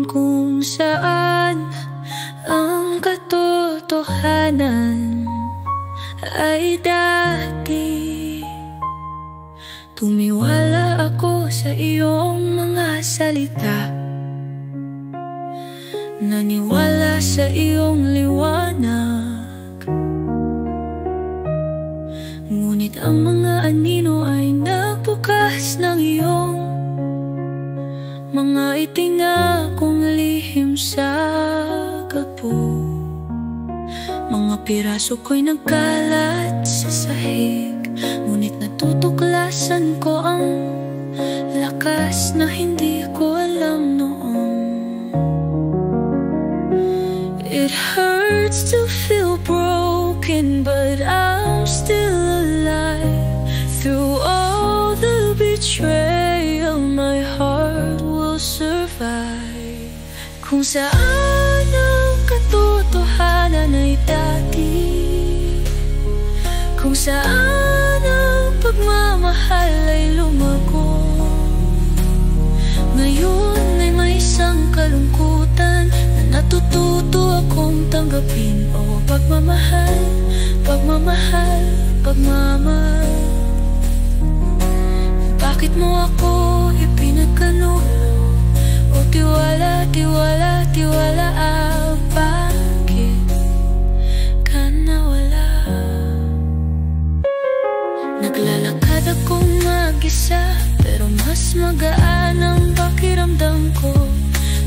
Kung saan ang katotohanan ay dati, tumiwala ako sa iyong mga salita, naniwala sa iyong liwanag. Ngunit ang mga anino ay nagbukas ng iyong mga itinakong lihim sa gapo. Mga piraso ko'y nagkalat sa sahig, ngunit natutuklasan ko ang lakas na hindi ko alam noon. It hurts to feel broken, but I'm still alive. Through all the betrayal, my heart will survive. Kung saan ang katotohanan ay dati, kung saan ang pagmamahal ay lumago, ngayon ay may isang kalungkutan na natututo akong tanggapin. O pagmamahal, pagmamahal, pagmamahal. Bakit mo ako ipinagkanulo? O tiwala, tiwala, tiwala, bakit ka nawala? Naglalakad akong mag-isa, pero mas magaan ang pakiramdam ko.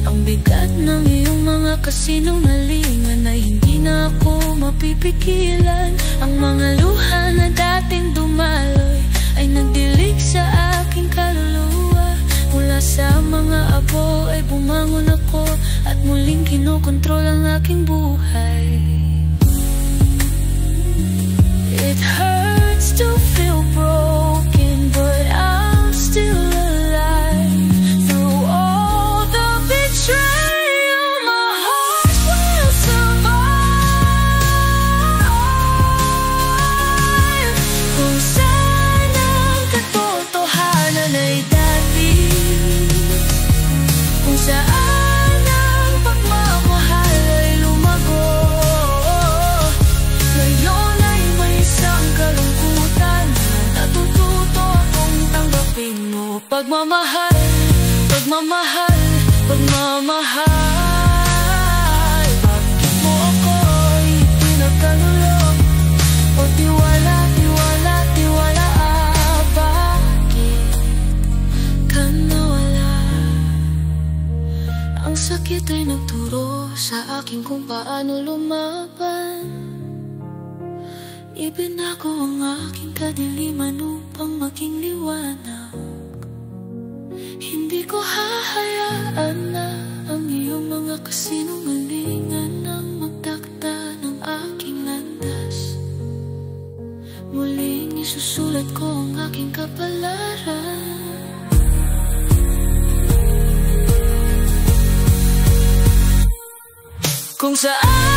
Ang bigat ng iyong mga kasinungalingan ay hindi na ako mapipigilan. Ang mga luha na dating dumaloy ay nagdilig sa aking kaluluwa. Mula sa mga abo ay bumangon ako at muling kinokontrol ang aking buhay. It hurts to feel broken, but I'm still alive. Through all the betrayal, my heart will survive. Kung saan ang katotohanan ay dati, kung saan ang pagmamahal ay lumago, ngayon ay may isang kalungkutan na natututo akong tanggapin mo. Pagmamahal, pagmamahal, pagmamahal. Bakit mo ako'y pinagkanulo? O tiwala, tiwala, tiwala, bakit ka nawala? Ang sakit ay nagturo sa akin kung paano lumaban. Ibinago ang aking kadiliman upang maging liwanag. Hindi ko hahayaan na ang iyong mga kasinungalingan ang magtakda ng aking landas. Muling isusulat ko ang aking kapalaran. Kung saan